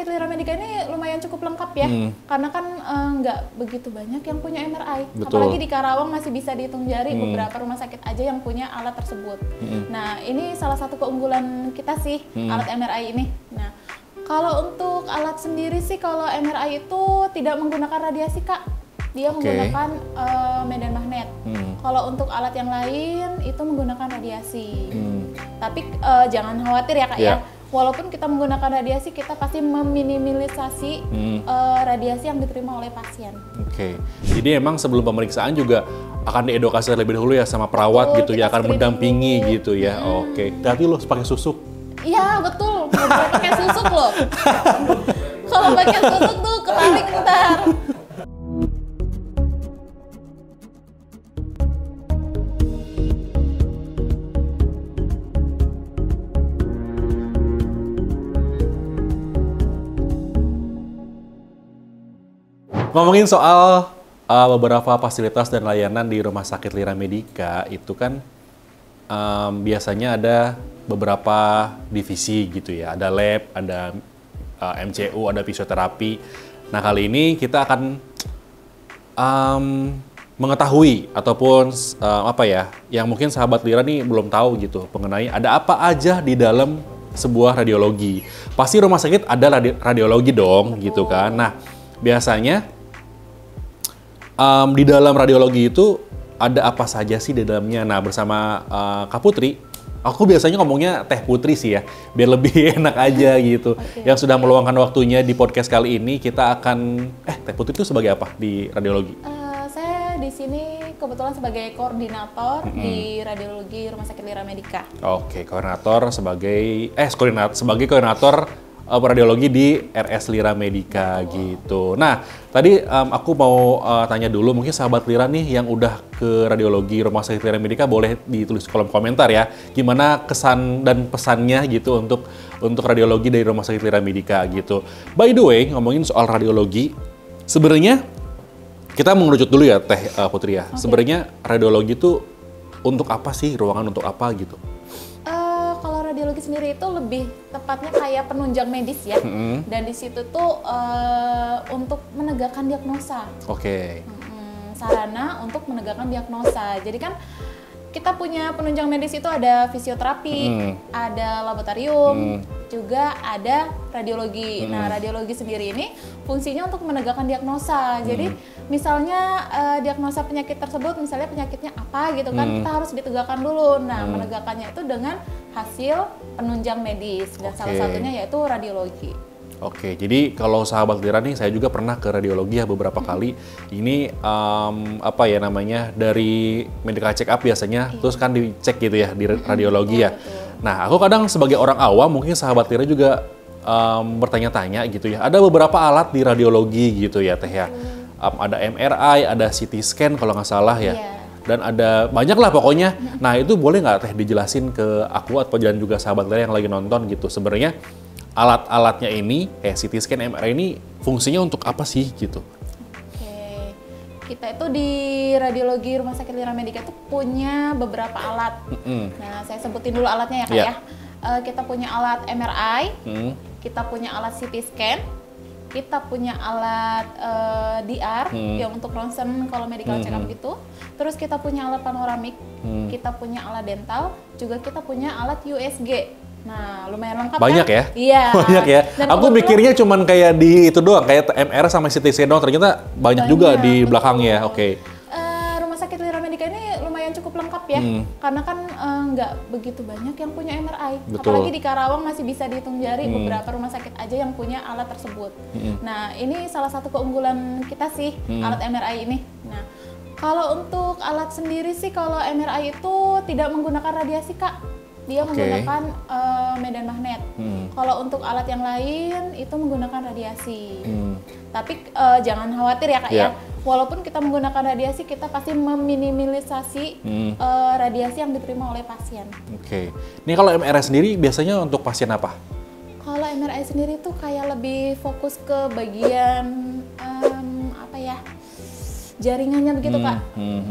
Sakit Lira Medica ini lumayan cukup lengkap ya, karena kan nggak begitu banyak yang punya MRI. Betul. Apalagi di Karawang masih bisa dihitung jari beberapa rumah sakit aja yang punya alat tersebut. Nah, ini salah satu keunggulan kita sih, alat MRI ini. Nah, kalau untuk alat sendiri sih, kalau MRI itu tidak menggunakan radiasi, Kak. Dia menggunakan medan magnet. Kalau untuk alat yang lain itu menggunakan radiasi. Tapi jangan khawatir ya, Kak ya. Walaupun kita menggunakan radiasi, kita pasti meminimalisasi radiasi yang diterima oleh pasien. Oke. Jadi emang sebelum pemeriksaan juga akan diedukasi terlebih dahulu ya sama perawat gitu ya, akan mendampingi dulu gitu ya. Oke. Hati lo pakai susuk. Iya betul. Nggak boleh pakai susuk loh. Kalau pakai susuk tuh ketarik ntar. Ngomongin soal beberapa fasilitas dan layanan di Rumah Sakit Lira Medica, itu kan biasanya ada beberapa divisi gitu ya. Ada lab, ada MCU, ada fisioterapi. Nah, kali ini kita akan mengetahui ataupun apa ya, yang mungkin sahabat Lira nih belum tahu gitu mengenai ada apa aja di dalam sebuah radiologi. Pasti rumah sakit ada radiologi dong gitu kan. Nah, biasanya di dalam radiologi itu ada apa saja sih di dalamnya? Nah, bersama Kak Putri, aku biasanya ngomongnya Teh Putri sih ya, biar lebih enak aja gitu. Yang sudah meluangkan waktunya di podcast kali ini, kita akan, Teh Putri itu sebagai apa di radiologi? Saya di sini kebetulan sebagai koordinator di radiologi Rumah Sakit Lira Medica. Oke, koordinator sebagai koordinator radiologi di RS Lira Medica gitu. Nah, tadi aku mau tanya dulu, mungkin sahabat Lira nih yang udah ke radiologi Rumah Sakit Lira Medica boleh ditulis kolom komentar ya. Gimana kesan dan pesannya gitu untuk radiologi dari Rumah Sakit Lira Medica gitu. By the way, ngomongin soal radiologi, sebenarnya kita mengerucut dulu ya Teh Putri ya. Sebenarnya radiologi itu untuk apa sih? Ruangan untuk apa gitu? Radiologi sendiri itu lebih tepatnya kayak penunjang medis ya, dan di situ tuh untuk menegakkan diagnosa. Sarana untuk menegakkan diagnosa. Jadi kan kita punya penunjang medis itu ada fisioterapi, ada laboratorium, juga ada radiologi. Nah, radiologi sendiri ini fungsinya untuk menegakkan diagnosa. Jadi misalnya diagnosa penyakit tersebut, misalnya penyakitnya apa gitu kan, kita harus ditegakkan dulu. Nah, menegakkannya itu dengan hasil penunjang medis, dan salah satunya yaitu radiologi. Oke, jadi kalau sahabat Lira nih, saya juga pernah ke radiologi ya beberapa kali. Ini apa ya namanya, dari medical check up biasanya, terus kan dicek gitu ya di radiologi ya. Nah, aku kadang sebagai orang awam, mungkin sahabat Lira juga bertanya-tanya gitu ya. Ada beberapa alat di radiologi gitu ya Teh ya. Ada MRI, ada CT scan kalau nggak salah ya. Dan ada banyak lah pokoknya. Nah, itu boleh nggak Teh dijelasin ke aku atau dan juga sahabat Lira yang lagi nonton gitu. Sebenarnya alat-alatnya ini, CT scan, MRI ini fungsinya untuk apa sih gitu? Kita itu di radiologi Rumah Sakit Lira Medica itu punya beberapa alat. Nah, saya sebutin dulu alatnya ya Kak ya. Kita punya alat MRI, kita punya alat CT scan, kita punya alat DR yang untuk ronsen kalau medical check up gitu. Terus kita punya alat panoramik, kita punya alat dental, juga kita punya alat USG. Nah, lumayan lengkap banyak kan? Ya? Iya. Banyak ya. Dan aku mikirnya cuman kayak di itu doang, kayak MR sama CT scan doang. Ternyata banyak juga di belakangnya. Rumah Sakit Lira Medica ini lumayan cukup lengkap ya, karena kan nggak begitu banyak yang punya MRI. Apalagi di Karawang masih bisa dihitung jari beberapa rumah sakit aja yang punya alat tersebut. Nah, ini salah satu keunggulan kita sih, alat MRI ini. Nah, kalau untuk alat sendiri sih, kalau MRI itu tidak menggunakan radiasi Kak. Dia menggunakan medan magnet. Kalau untuk alat yang lain itu menggunakan radiasi. Tapi jangan khawatir ya Kak ya. Walaupun kita menggunakan radiasi, kita pasti meminimalisasi radiasi yang diterima oleh pasien. Ini kalau MRI sendiri biasanya untuk pasien apa? Kalau MRI sendiri tuh kayak lebih fokus ke bagian apa ya? Jaringannya begitu Kak.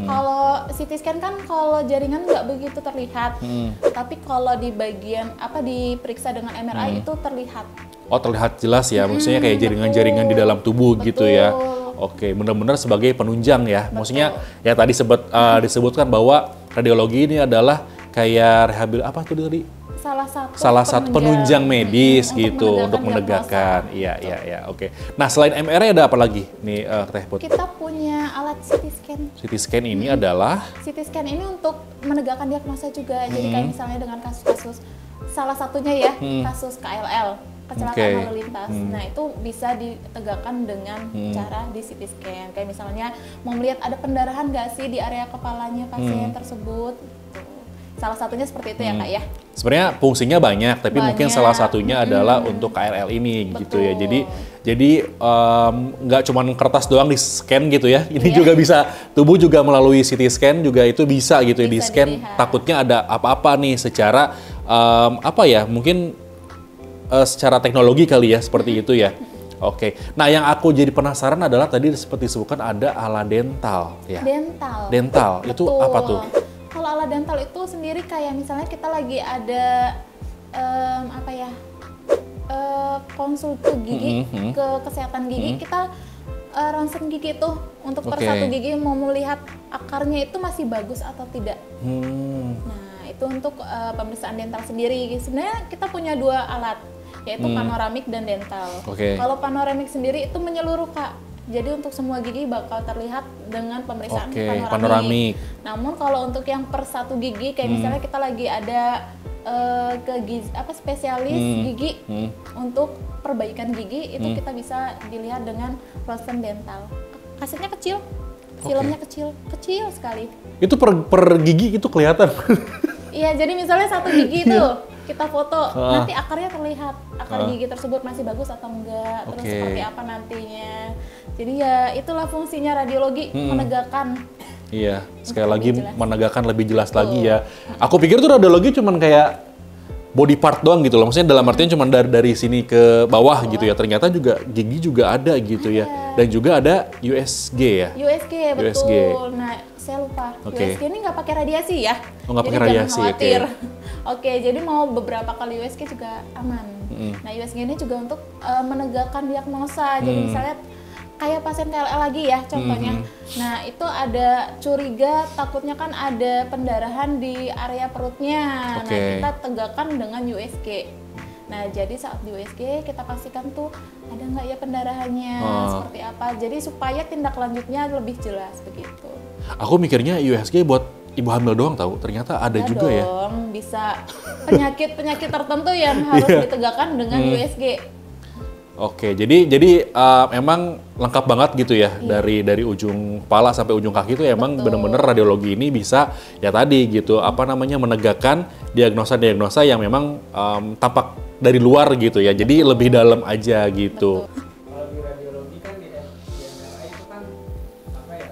Kalau CT scan kan kalau jaringan nggak begitu terlihat, tapi kalau di bagian apa diperiksa dengan MRI itu terlihat. Oh, terlihat jelas ya, maksudnya kayak jaringan-jaringan di dalam tubuh gitu ya. Oke, benar-benar sebagai penunjang ya. Maksudnya ya tadi disebutkan bahwa radiologi ini adalah kayak apa tuh tadi? Salah satu penunjang medis gitu untuk menegakkan. Iya, oke. Nah, selain MRI ada apa lagi nih Teh Put? Kita punya alat CT scan. CT scan ini adalah CT scan ini untuk menegakkan diagnosa juga. Jadi kayak misalnya dengan kasus-kasus salah satunya ya, kasus KLL, kecelakaan lalu lintas. Nah, itu bisa ditegakkan dengan cara di CT scan. Kayak misalnya mau melihat ada pendarahan nggak sih di area kepalanya pasien tersebut. Salah satunya seperti itu ya Kak ya. Sebenarnya fungsinya banyak, tapi mungkin salah satunya adalah untuk KRL ini gitu ya. Jadi nggak cuma kertas doang di scan gitu ya. Ini juga bisa, tubuh juga melalui CT scan juga itu bisa gitu ya, di scan. Takutnya ada apa-apa nih secara mungkin secara teknologi kali ya, seperti itu ya. Oke. Nah, yang aku jadi penasaran adalah tadi seperti disebutkan ada alat dental ya. Dental. Itu apa tuh? Kalau alat dental itu sendiri kayak misalnya kita lagi ada konsul ke gigi, ke kesehatan gigi, kita ronsen gigi itu untuk per satu gigi mau melihat akarnya itu masih bagus atau tidak. Nah, itu untuk pemeriksaan dental sendiri. Sebenarnya kita punya 2 alat, yaitu panoramik dan dental. Kalau panoramik sendiri itu menyeluruh Kak. Jadi untuk semua gigi bakal terlihat dengan pemeriksaan panoramik. Namun kalau untuk yang per satu gigi, kayak misalnya kita lagi ada spesialis gigi untuk perbaikan gigi, itu kita bisa dilihat dengan ronsen dental. Kasetnya kecil, filmnya kecil sekali. Itu per gigi itu kelihatan. Iya, jadi misalnya satu gigi itu kita foto, nanti akarnya terlihat, akar gigi tersebut masih bagus atau enggak, terus seperti apa nantinya. Jadi ya itulah fungsinya radiologi, menegakkan. Iya, sekali lagi menegakkan lebih jelas lagi ya. Aku pikir tuh radiologi cuman kayak body part doang gitu loh, maksudnya dalam artian cuman dari sini ke bawah gitu ya. Ternyata juga gigi juga ada gitu ya, dan juga ada USG ya. USG betul. Nah, saya lupa. USG ini nggak pakai radiasi ya. Oh, nggak pakai radiasi. Jangan khawatir. Oke, jadi mau beberapa kali USG juga aman. Nah, USG ini juga untuk menegakkan diagnosa. Jadi misalnya kayak pasien KLL lagi ya contohnya. Nah, itu ada curiga takutnya kan ada pendarahan di area perutnya. Nah, kita tegakkan dengan USG. Nah, jadi saat di USG kita pastikan tuh ada nggak ya pendarahannya, seperti apa. Jadi supaya tindak lanjutnya lebih jelas begitu. Aku mikirnya USG buat ibu hamil doang tahu, ternyata ada juga ya. Bisa penyakit tertentu yang harus ditegakkan dengan USG. Oke, jadi emang lengkap banget gitu ya, dari ujung kepala sampai ujung kaki itu emang benar-benar radiologi ini bisa ya tadi gitu menegakkan diagnosa yang memang tampak dari luar gitu ya, jadi lebih dalam aja gitu. Kalau di radiologi kan di MRI itu kan kayak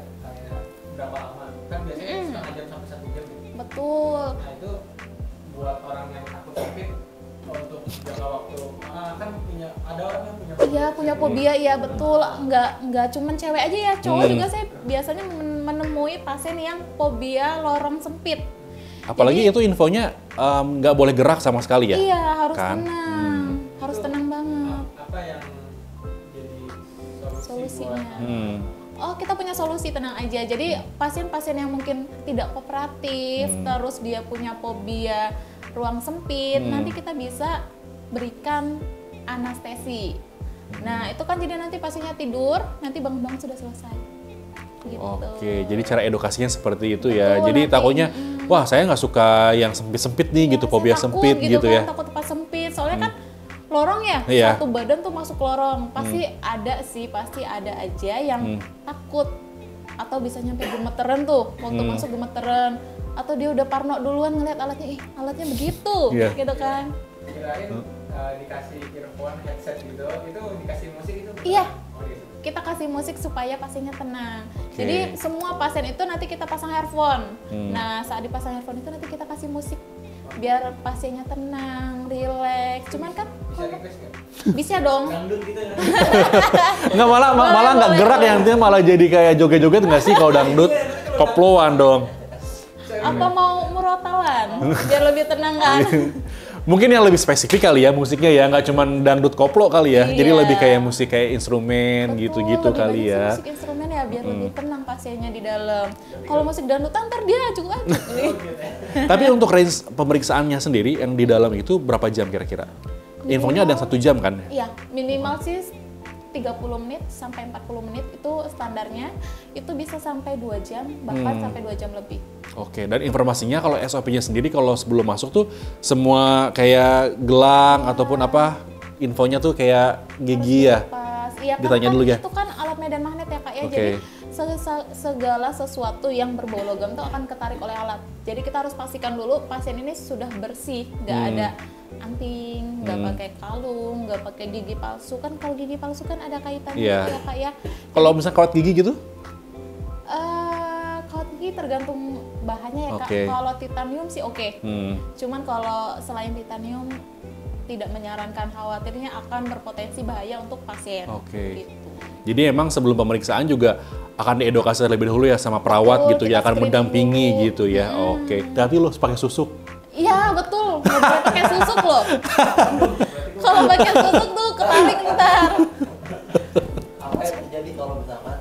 berapa lama? Kan biasanya setengah jam sampai 1 jam. Betul. Nah, itu buat orang yang takut sempit untuk jangka waktu kan ada orang yang punya fobia ya, betul. Nggak cuman cewek aja ya, cowok juga saya biasanya menemui pasien yang fobia lorong sempit. Apalagi itu infonya nggak boleh gerak sama sekali ya? Iya, harus tenang. Harus tenang banget. Apa yang jadi solusinya? Oh, kita punya solusi, tenang aja. Jadi pasien-pasien yang mungkin tidak kooperatif, terus dia punya fobia ruang sempit, nanti kita bisa berikan anestesi. Nah, itu kan jadi nanti pasiennya tidur, nanti bangun-bangun sudah selesai. Gitu. Oke, jadi cara edukasinya seperti itu ya. Jadi takutnya, wah saya nggak suka yang sempit-sempit nih gitu, fobia sempit gitu ya. Takut tempat sempit, soalnya kan lorong ya, satu badan tuh masuk lorong. Pasti ada aja yang takut. Atau bisa nyampe gemeteran tuh, waktu masuk gemeteran. Atau dia udah parno duluan ngeliat alatnya, alatnya begitu, gitu kan. Kirain dikasih earphone, headset gitu, itu dikasih musik itu? Iya. Kita kasih musik supaya pasiennya tenang. Jadi semua pasien itu nanti kita pasang earphone. Nah, saat dipasang earphone itu nanti kita kasih musik biar pasiennya tenang, rileks. Cuman kan bisa request nggak? Bisa dong. Dangdut gitu ya? Nggak, malah nggak gerak ya, nantinya malah jadi kayak joget-joget nggak sih kalau dangdut? Koploan dong. Apa mau murotalan biar lebih tenang kan? Mungkin yang lebih spesifik kali ya musiknya ya, nggak cuman dangdut koplo kali ya. Jadi lebih kayak musik kayak instrumen gitu-gitu kali ya. Musik instrumen ya biar lebih tenang pasiennya di dalam. Kalau musik dangdutan ntar dia cukup aja. Tapi untuk range pemeriksaannya sendiri yang di dalam itu berapa jam kira-kira? Infonya ada yang 1 jam kan? Iya, minimal sih 30 menit sampai 40 menit itu standarnya. Itu bisa sampai 2 jam, bahkan sampai 2 jam lebih. Oke, dan informasinya kalau SOP-nya sendiri kalau sebelum masuk tuh semua kayak gelang ataupun apa infonya tuh kayak gigi ya? Iya kan, Ditanya dulu ya. itu kan alat medan magnet ya Kak ya, Oke. jadi segala sesuatu yang berbau logam tuh akan ketarik oleh alat. Jadi kita harus pastikan dulu pasien ini sudah bersih, nggak ada anting, nggak pakai kalung, nggak pakai gigi palsu. Kan kalau gigi palsu kan ada kaitannya Iya. ya Kak ya. Kalau misalnya kawat gigi gitu? Kawat gigi tergantung bahannya ya Kak. Oke. Kalau titanium sih oke. Hmm. Cuman kalau selain titanium tidak menyarankan, khawatirnya akan berpotensi bahaya untuk pasien. Oke. Gitu. Jadi emang sebelum pemeriksaan juga akan diedukasi terlebih dahulu ya sama perawat Betul, gitu kita ya, akan screening mendampingi dulu. gitu ya. Oke. Hati-hati loh pakai susuk. Iya betul, nggak boleh pakai susuk loh. Kalau pakai susuk tuh ketarik ntar. Apa yang terjadi kalau misalkan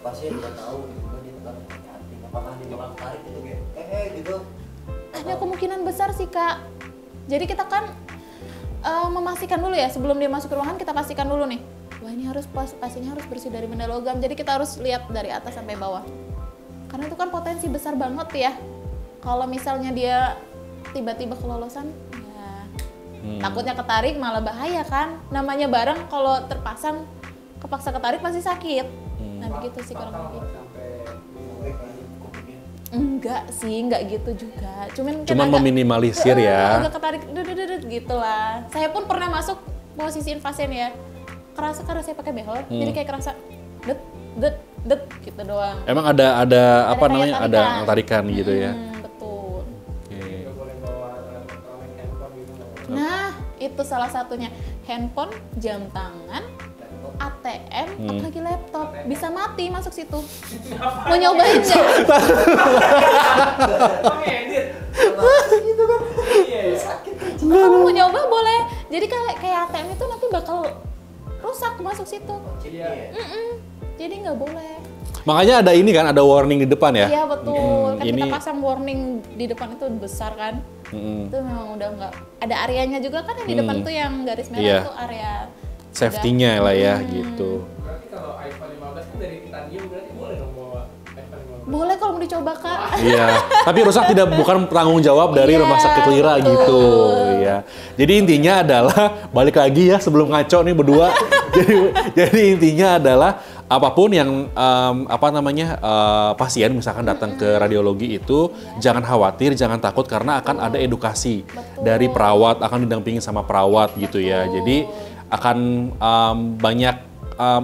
pasien udah tahu gitu dia tetap pakai anting, apakah dia bakal tarik gitu kayak gitu? Ada kemungkinan besar sih Kak. Jadi kita kan memastikan dulu ya sebelum dia masuk ke ruangan, kita pastikan dulu nih. Wah ini harus pasiennya harus bersih dari benda logam. Jadi kita harus lihat dari atas sampai bawah. Karena itu kan potensi besar banget ya. Kalau misalnya dia tiba-tiba kelolosan, ya takutnya ketarik malah bahaya kan. Namanya barang kalau terpasang kepaksa ketarik pasti sakit. Nah begitu sih kurang lebih. Enggak sih, enggak gitu juga. Cuman meminimalisir ya. Agak ketarik gitu lah. Saya pun pernah masuk posisiin pasien ya. Kerasa karena saya pakai behel, jadi kayak kerasa det gitu doang. Emang ada apa kayak namanya? Ada tarikan gitu ya. Betul. Oke. Nggak boleh bawa elektronik handphone gitu nggak boleh. Nah, itu salah satunya. Handphone, jam tangan, ATM, apalagi laptop. Bisa mati masuk situ. Mau nyobain nggak? Pakai edit. Gitu kan? Iya. Sakit aja. Kamu mau nyoba boleh. Jadi kayak ATM itu nanti bakal rusak masuk situ. Chipnya ya. Jadi nggak boleh. Makanya ada ini kan, ada warning di depan ya. Iya betul. Kan ini- kita pasang warning di depan itu besar kan. Itu memang udah nggak. Ada areanya juga kan yang di depan tuh yang garis merah Iya. itu area Safety-nya lah ya gitu. Berarti kalau iPhone 15 kan dari titanium, berarti boleh dong bawa iPhone 15. boleh kalau mau dicoba Kak. Iya, tapi rusak bukan tanggung jawab dari Iya, Rumah Sakit Lira betul. gitu, ya. Jadi intinya adalah balik lagi ya sebelum ngaco nih berdua. jadi intinya adalah apapun yang pasien misalkan datang ke radiologi itu jangan khawatir, jangan takut karena akan ada edukasi dari perawat, akan didampingi sama perawat gitu ya. Jadi akan banyak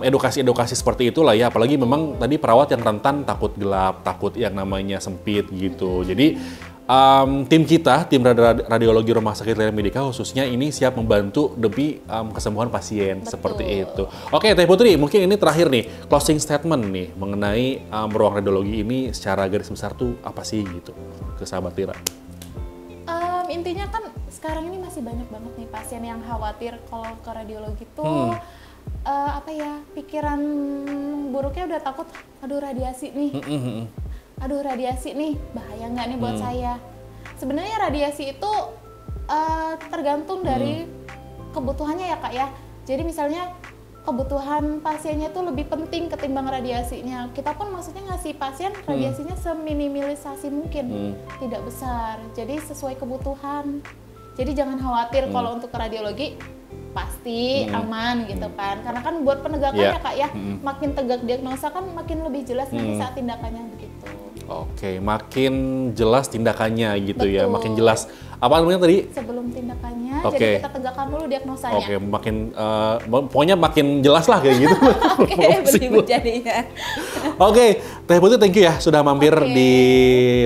edukasi-edukasi seperti itulah ya, apalagi memang tadi perawat yang rentan takut gelap, takut yang namanya sempit gitu. Jadi tim kita, tim radiologi Rumah Sakit Lira Medica khususnya ini siap membantu demi kesembuhan pasien. Betul. Seperti itu. Oke, Teh Putri, mungkin ini terakhir nih, closing statement nih mengenai ruang radiologi ini secara garis besar tuh apa sih gitu ke sahabat Lira? Intinya kan sekarang ini masih banyak banget nih pasien yang khawatir kalau ke radiologi tuh pikiran buruknya udah takut, aduh radiasi nih, bahaya nggak nih buat saya. Sebenarnya radiasi itu tergantung dari kebutuhannya ya Kak ya. Jadi misalnya kebutuhan pasiennya itu lebih penting ketimbang radiasinya. Kita pun maksudnya ngasih pasien radiasinya seminimalisasi mungkin, tidak besar. Jadi sesuai kebutuhan. Jadi jangan khawatir kalau untuk ke radiologi pasti aman gitu kan. Karena kan buat penegakannya Kak ya, makin tegak diagnosa kan makin lebih jelas nanti saat tindakannya begitu. Oke, makin jelas tindakannya gitu ya, Betul. makin jelas. Apa namanya tadi? Sebelum tindakannya, Oke. jadi kita tegakkan dulu diagnosanya. Oke, pokoknya makin jelas lah kayak gitu. Oke, begitu jadinya. Oke, Teh Putri thank you ya sudah mampir Oke. di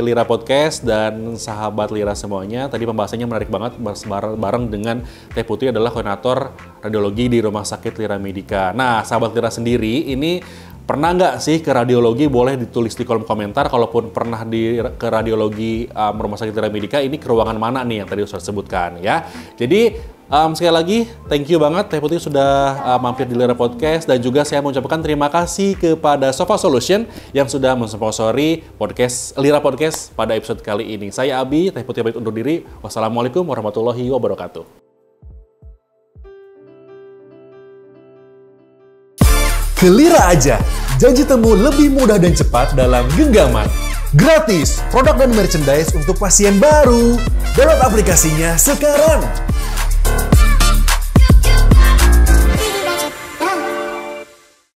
Lira Podcast dan sahabat Lira semuanya. Tadi pembahasannya menarik banget bareng dengan Teh Putri adalah koordinator radiologi di Rumah Sakit Lira Medica. Nah, sahabat Lira sendiri ini pernah nggak sih ke radiologi? Boleh ditulis di kolom komentar. Kalaupun pernah ke radiologi Rumah Sakit Lira Medica, ini ke ruangan mana nih yang tadi saya sebutkan ya. Jadi sekali lagi, thank you banget Teh Putih sudah mampir di Lira Podcast, dan juga saya mengucapkan terima kasih kepada Sofa Solution yang sudah mensponsori podcast Lira Podcast pada episode kali ini. Saya Abi, Teh Putih pamit undur diri. Wassalamualaikum warahmatullahi wabarakatuh. Ke Lira aja, janji temu lebih mudah dan cepat dalam genggaman. Gratis, produk dan merchandise untuk pasien baru. Download aplikasinya sekarang.